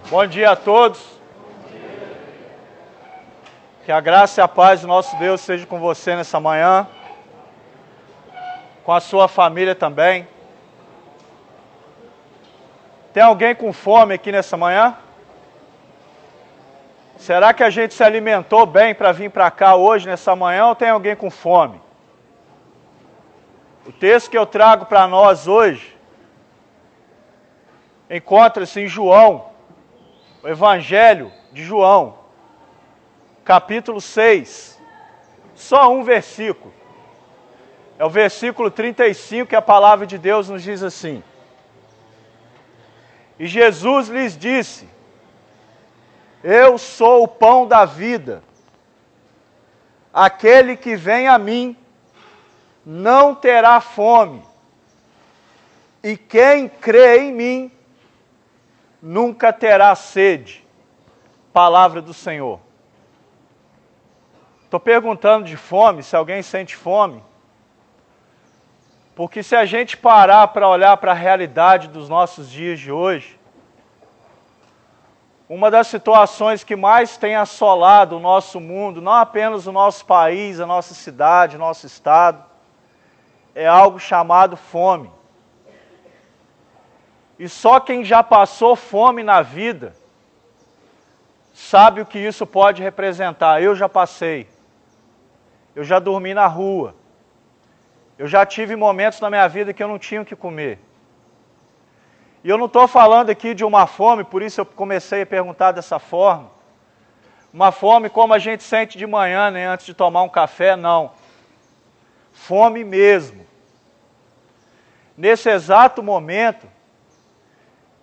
Bom dia a todos. Que a graça e a paz do nosso Deus seja com você nessa manhã, com a sua família também. Tem alguém com fome aqui nessa manhã? Será que a gente se alimentou bem para vir para cá hoje, nessa manhã, ou tem alguém com fome? O texto que eu trago para nós hoje encontra-se em João, o Evangelho de João, capítulo 6, só um versículo. É o versículo 35 que a palavra de Deus nos diz assim: E Jesus lhes disse: Eu sou o pão da vida. Aquele que vem a mim não terá fome, e quem crê em mim nunca terá sede. Palavra do Senhor. Estou perguntando de fome, se alguém sente fome, porque se a gente parar para olhar para a realidade dos nossos dias de hoje, uma das situações que mais tem assolado o nosso mundo, não apenas o nosso país, a nossa cidade, o nosso estado, é algo chamado fome. E só quem já passou fome na vida sabe o que isso pode representar. Eu já passei. Eu já dormi na rua. Eu já tive momentos na minha vida que eu não tinha o que comer. E eu não estou falando aqui de uma fome, por isso eu comecei a perguntar dessa forma. Uma fome como a gente sente de manhã, né, antes de tomar um café, não. Fome mesmo. Nesse exato momento,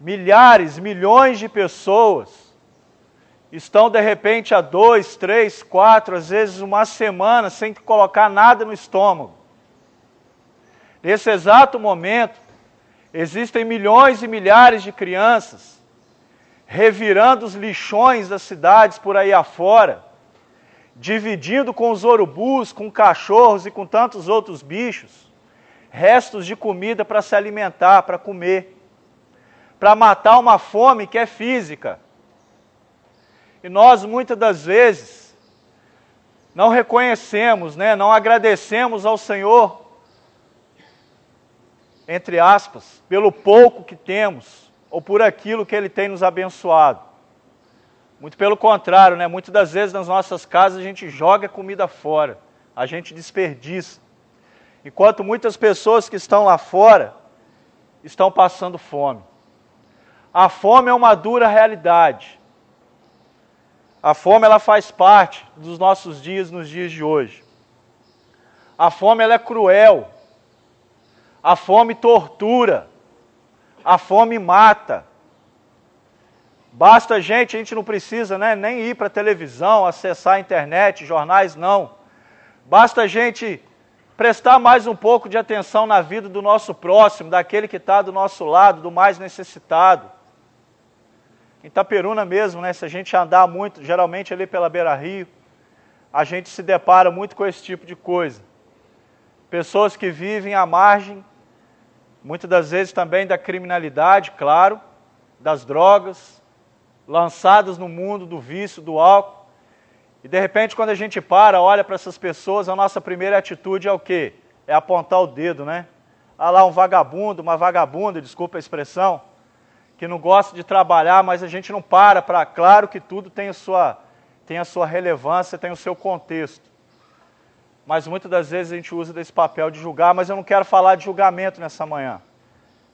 milhares, milhões de pessoas estão de repente há 2, 3, 4, às vezes uma semana sem colocar nada no estômago. Nesse exato momento, existem milhões e milhares de crianças revirando os lixões das cidades por aí afora, dividindo com os urubus, com cachorros e com tantos outros bichos, restos de comida para se alimentar, para comer, para matar uma fome que é física. E nós, muitas das vezes, não reconhecemos, não agradecemos ao Senhor, entre aspas, pelo pouco que temos, ou por aquilo que Ele tem nos abençoado. Muito pelo contrário, muitas das vezes nas nossas casas a gente joga comida fora, a gente desperdiça. Enquanto muitas pessoas que estão lá fora estão passando fome. A fome é uma dura realidade. A fome ela faz parte dos nossos dias nos dias de hoje. A fome ela é cruel. A fome tortura. A fome mata. Basta a gente não precisa nem ir para a televisão, acessar a internet, jornais, não. Basta a gente prestar mais um pouco de atenção na vida do nosso próximo, daquele que está do nosso lado, do mais necessitado. Em Itaperuna mesmo, se a gente andar muito, geralmente ali pela Beira-Rio, a gente se depara muito com esse tipo de coisa. Pessoas que vivem à margem, muitas das vezes também da criminalidade, claro, das drogas, lançadas no mundo do vício, do álcool. E de repente, quando a gente olha para essas pessoas, a nossa primeira atitude é o quê? É apontar o dedo, Ah lá, um vagabundo, uma vagabunda, desculpa a expressão, que não gosta de trabalhar, mas a gente não para. Claro que tudo tem a sua relevância, tem o seu contexto. Mas muitas das vezes a gente usa desse papel de julgar, mas eu não quero falar de julgamento nessa manhã.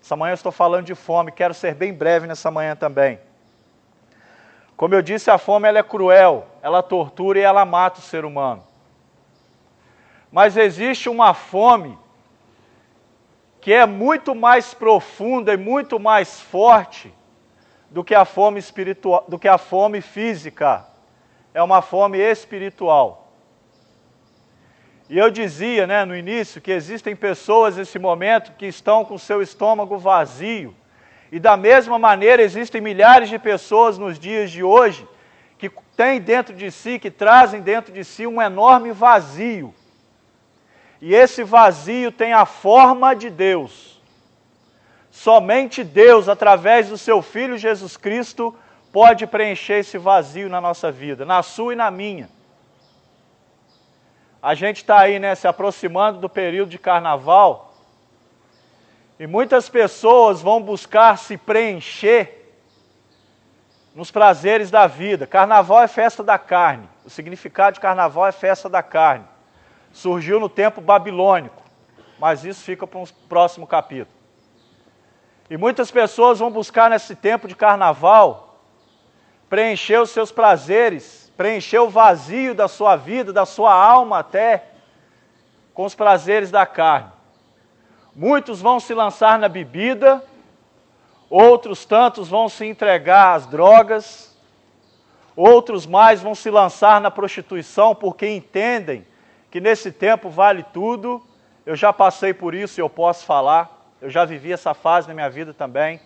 Essa manhã eu estou falando de fome, quero ser bem breve nessa manhã também. Como eu disse, a fome ela é cruel, ela tortura e ela mata o ser humano. Mas existe uma fome que é muito mais profunda e muito mais forte do que a fome espiritual, do que a fome física. É uma fome espiritual. E eu dizia, no início, que existem pessoas nesse momento que estão com seu estômago vazio. E da mesma maneira existem milhares de pessoas nos dias de hoje que têm dentro de si, que trazem dentro de si um enorme vazio. E esse vazio tem a forma de Deus. Somente Deus, através do seu Filho Jesus Cristo, pode preencher esse vazio na nossa vida, na sua e na minha. A gente está aí, né, se aproximando do período de carnaval, e muitas pessoas vão buscar se preencher nos prazeres da vida. Carnaval é festa da carne. O significado de carnaval é festa da carne. Surgiu no tempo babilônico, mas isso fica para um próximo capítulo. E muitas pessoas vão buscar nesse tempo de carnaval preencher os seus prazeres, preencher o vazio da sua vida, da sua alma até, com os prazeres da carne. Muitos vão se lançar na bebida, outros tantos vão se entregar às drogas, outros mais vão se lançar na prostituição porque entendem que nesse tempo vale tudo. Eu já passei por isso e eu posso falar, eu já vivi essa fase na minha vida também.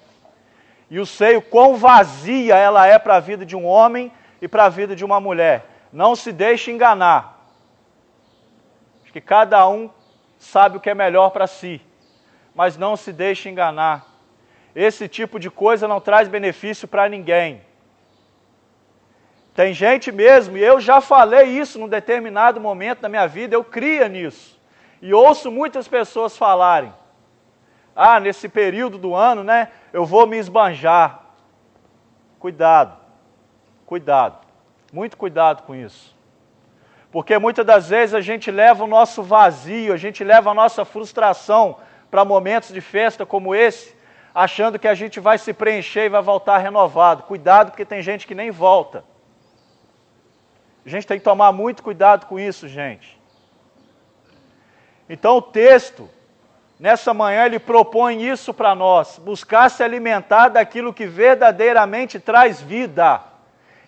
E eu sei o quão vazia ela é para a vida de um homem e para a vida de uma mulher. Não se deixe enganar. Acho que cada um sabe o que é melhor para si, mas não se deixe enganar. Esse tipo de coisa não traz benefício para ninguém. Tem gente mesmo, e eu já falei isso num determinado momento da minha vida, eu cria nisso. E ouço muitas pessoas falarem, nesse período do ano, né, eu vou me esbanjar. Cuidado, cuidado, muito cuidado com isso. Porque muitas das vezes a gente leva o nosso vazio, a gente leva a nossa frustração para momentos de festa como esse, achando que a gente vai se preencher e vai voltar renovado. Cuidado, porque tem gente que nem volta. A gente tem que tomar muito cuidado com isso, gente. Então o texto, nessa manhã, ele propõe isso para nós, buscar se alimentar daquilo que verdadeiramente traz vida.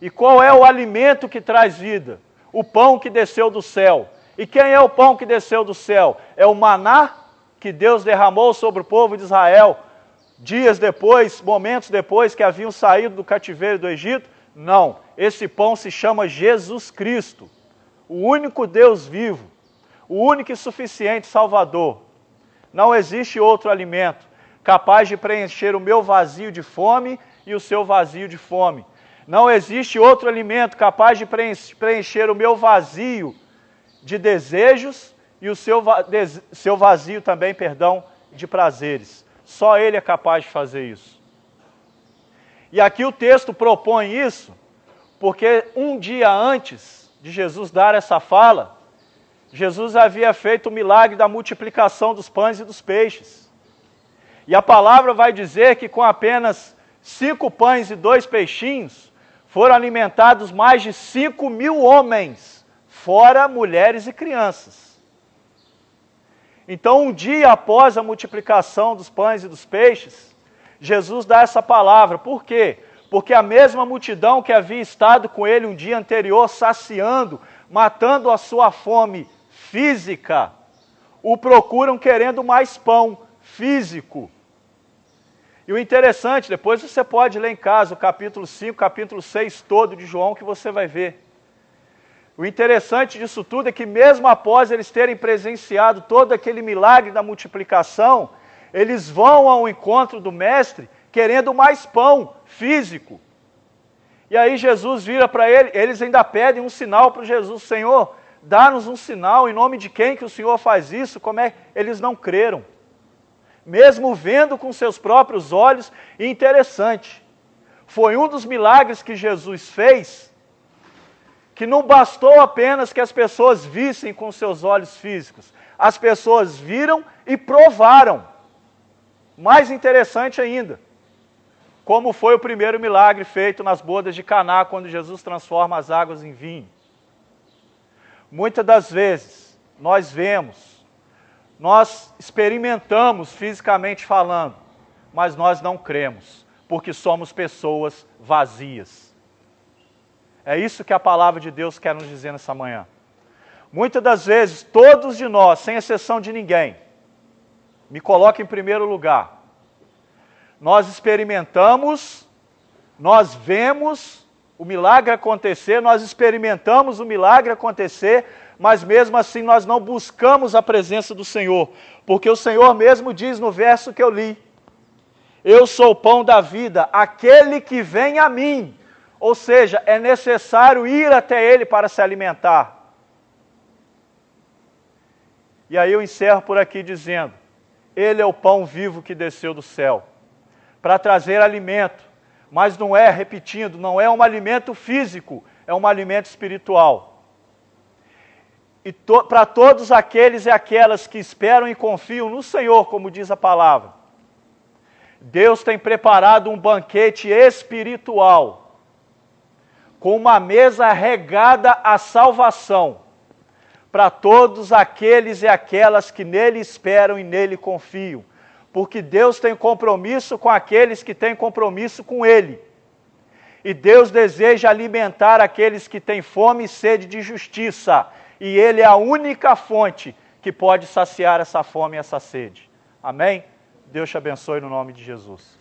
E qual é o alimento que traz vida? O pão que desceu do céu. E quem é o pão que desceu do céu? É o maná que Deus derramou sobre o povo de Israel, dias depois, momentos depois que haviam saído do cativeiro do Egito? Não, esse pão se chama Jesus Cristo, o único Deus vivo, o único e suficiente Salvador. Não existe outro alimento capaz de preencher o meu vazio de fome e o seu vazio de fome. Não existe outro alimento capaz de preencher o meu vazio de desejos e o seu vazio também, de prazeres. Só Ele é capaz de fazer isso. E aqui o texto propõe isso, porque um dia antes de Jesus dar essa fala, Jesus havia feito o milagre da multiplicação dos pães e dos peixes. E a palavra vai dizer que com apenas 5 pães e 2 peixinhos, foram alimentados mais de 5.000 homens, fora mulheres e crianças. Então, um dia após a multiplicação dos pães e dos peixes, Jesus dá essa palavra. Por quê? Porque a mesma multidão que havia estado com ele um dia anterior, saciando, matando a sua fome física, o procuram querendo mais pão físico. E o interessante, depois você pode ler em casa o capítulo 5, capítulo 6 todo de João, que você vai ver. O interessante disso tudo é que mesmo após eles terem presenciado todo aquele milagre da multiplicação, eles vão ao encontro do mestre querendo mais pão físico. E aí Jesus vira para eles ainda pedem um sinal para Jesus. Senhor, dá-nos um sinal, em nome de quem que o Senhor faz isso? Como é? Eles não creram. Mesmo vendo com seus próprios olhos, e interessante, foi um dos milagres que Jesus fez, que não bastou apenas que as pessoas vissem com seus olhos físicos, as pessoas viram e provaram. Mais interessante ainda, como foi o primeiro milagre feito nas bodas de Caná, quando Jesus transforma as águas em vinho. Muitas das vezes, nós vemos, nós experimentamos fisicamente falando, mas nós não cremos, porque somos pessoas vazias. É isso que a palavra de Deus quer nos dizer nessa manhã. Muitas das vezes, todos de nós, sem exceção de ninguém, me coloca em primeiro lugar, nós experimentamos, nós vemos o milagre acontecer, nós experimentamos o milagre acontecer, mas mesmo assim nós não buscamos a presença do Senhor, porque o Senhor mesmo diz no verso que eu li, eu sou o pão da vida, aquele que vem a mim Ou seja, é necessário ir até Ele para se alimentar. E aí eu encerro por aqui dizendo, Ele é o pão vivo que desceu do céu, para trazer alimento, mas não é, repetindo, não é um alimento físico, é um alimento espiritual. E para todos aqueles e aquelas que esperam e confiam no Senhor, como diz a palavra, Deus tem preparado um banquete espiritual, com uma mesa regada à salvação, para todos aqueles e aquelas que nele esperam e nele confiam, porque Deus tem compromisso com aqueles que têm compromisso com Ele, e Deus deseja alimentar aqueles que têm fome e sede de justiça, e Ele é a única fonte que pode saciar essa fome e essa sede. Amém? Deus te abençoe no nome de Jesus.